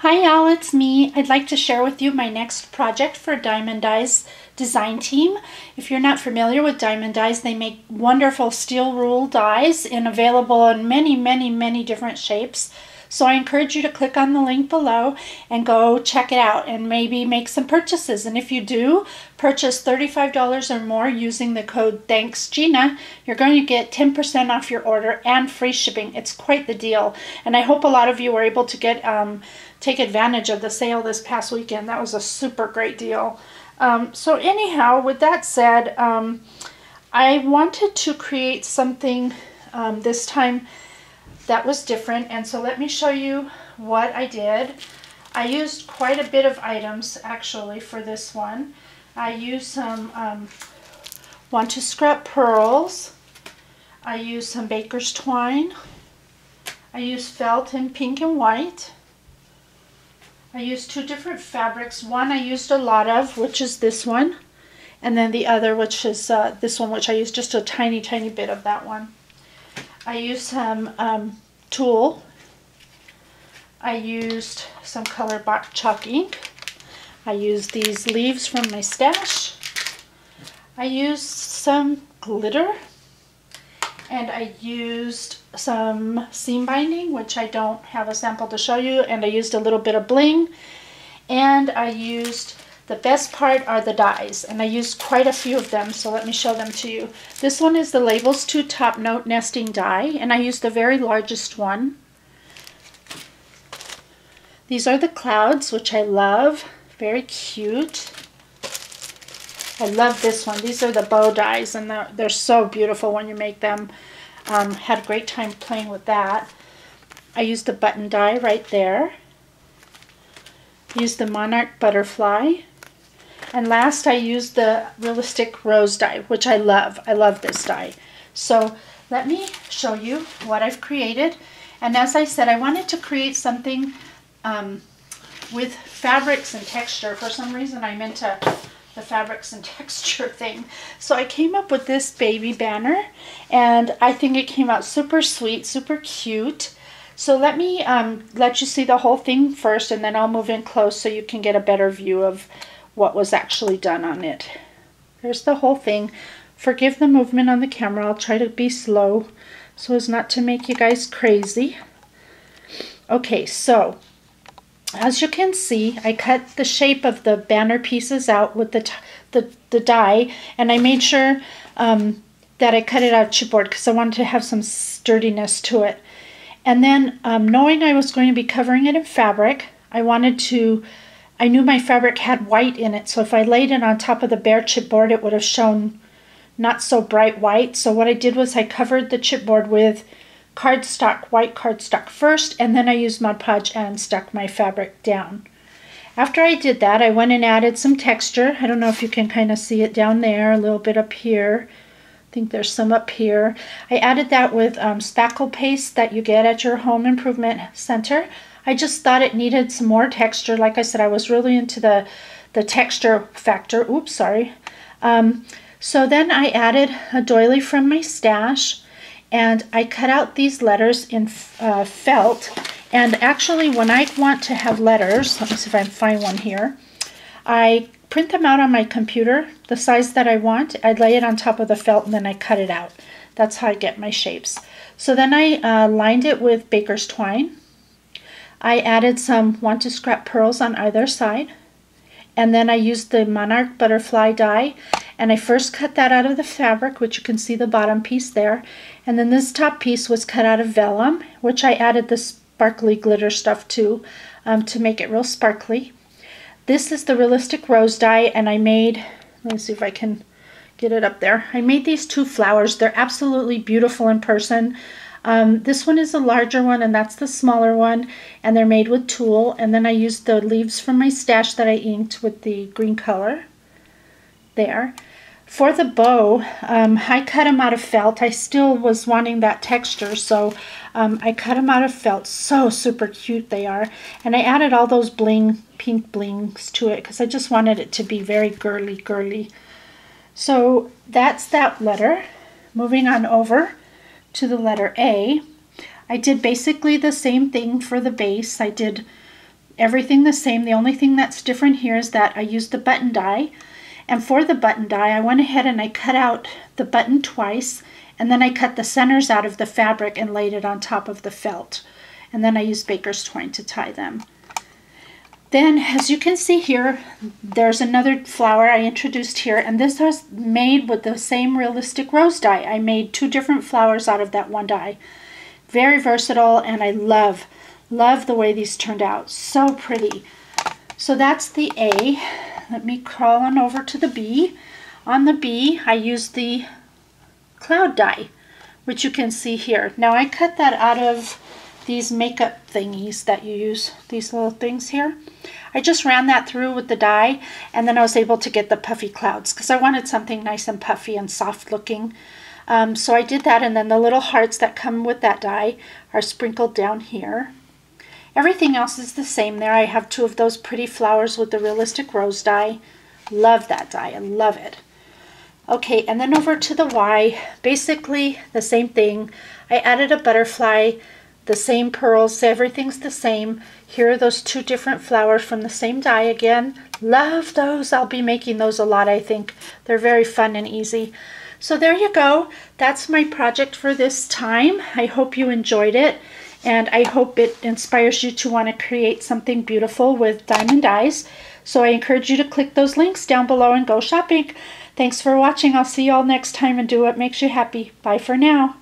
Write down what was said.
Hi y'all, it's me. I'd like to share with you my next project for Diemond Dies design team. If you're not familiar with Diemond Dies, they make wonderful steel rule dies and available in many different shapes. So I encourage you to click on the link below and go check it out and maybe make some purchases. And if you do purchase $35 or more using the code THANKSGina, you're going to get 10% off your order and free shipping. It's quite the deal. And I hope a lot of you were able to get take advantage of the sale this past weekend. That was a super great deal. So anyhow, with that said, I wanted to create something this time that was different, and so let me show you what I did. I used quite a bit of items actually for this one. I used some Want to Scrap pearls. I used some baker's twine. I used felt in pink and white. I used two different fabrics. One I used a lot of, which is this one, and then the other, which is this one, which I used just a tiny bit of that one. I used some tulle. I used some color Bach chalk ink. I used these leaves from my stash. I used some glitter. And I used some seam binding, which I don't have a sample to show you, and I used a little bit of bling. And I used, the best part are the dies, and I used quite a few of them, so let me show them to you. This one is the Labels 2 Top Note Nesting die, and I used the very largest one. These are the clouds, which I love, very cute. I love this one. These are the bow dies, and they're so beautiful when you make them. Had a great time playing with that. I used the button die right there. Used the monarch butterfly. And last I used the realistic rose die, which I love. I love this die. So let me show you what I've created. And as I said, I wanted to create something with fabrics and texture. For some reason I'm into the fabrics and texture thing. So I came up with this baby banner, and I think it came out super sweet, super cute. So let me let you see the whole thing first, and then I'll move in close so you can get a better view of what was actually done on it. There's the whole thing. Forgive the movement on the camera. I'll try to be slow so as not to make you guys crazy. Okay, so as you can see, I cut the shape of the banner pieces out with the die, and I made sure that I cut it out chipboard because I wanted to have some sturdiness to it. And then knowing I was going to be covering it in fabric, I knew my fabric had white in it, so if I laid it on top of the bare chipboard, it would have shown not so bright white. So what I did was I covered the chipboard with cardstock, white cardstock first, and then I used Mod Podge and stuck my fabric down. After I did that, I went and added some texture. I don't know if you can kind of see it down there, a little bit up here. I think there's some up here. I added that with spackle paste that you get at your home improvement center. I just thought it needed some more texture. Like I said, I was really into the texture factor. Oops, sorry. So then I added a doily from my stash, and I cut out these letters in felt. And actually, when I want to have letters, let me see if I can find one here, I print them out on my computer, the size that I want. I lay it on top of the felt, and then I cut it out. That's how I get my shapes. So then I lined it with baker's twine. I added some Want to Scrap pearls on either side. And then I used the monarch butterfly die, and I first cut that out of the fabric, which you can see the bottom piece there. And then this top piece was cut out of vellum, which I added the sparkly glitter stuff to make it real sparkly. This is the realistic rose die, and I made, let me see if I can get it up there. I made these two flowers. They're absolutely beautiful in person. This one is the larger one, and that's the smaller one, and they're made with tulle. And then I used the leaves from my stash that I inked with the green color there. For the bow, I cut them out of felt. I still was wanting that texture, so I cut them out of felt. So super cute they are. And I added all those pink blings to it because I just wanted it to be very girly. So that's that letter. Moving on over to the letter A. I did basically the same thing for the base. I did Everything the same. The only thing that's different here is that I used the button die. And for the button die, I went ahead and I cut out the button twice, and then I cut the centers out of the fabric and laid it on top of the felt. And then I used baker's twine to tie them. Then, as you can see here, there's another flower I introduced here, and this was made with the same realistic rose die. I made 2 different flowers out of that one die. Very versatile, and I love the way these turned out. So pretty. So that's the A. Let me crawl on over to the B. On the B, I used the cloud die, which you can see here. Now I cut that out of these makeup thingies that you use, these little things here. I just ran that through with the die, and then I was able to get the puffy clouds because I wanted something nice and puffy and soft looking. So I did that, and then the little hearts that come with that die are sprinkled down here. Everything else is the same there. I have 2 of those pretty flowers with the realistic rose die. Love that die. I love it. Okay, and then over to the Y, basically the same thing. I added a butterfly, the same pearls, so everything's the same. Here are those 2 different flowers from the same die again. Love those. I'll be making those a lot, I think. They're very fun and easy. So there you go. That's my project for this time. I hope you enjoyed it, and I hope it inspires you to want to create something beautiful with Diemond Dies. So I encourage you to click those links down below and go shopping. Thanks for watching. I'll see you all next time, and do what makes you happy. Bye for now.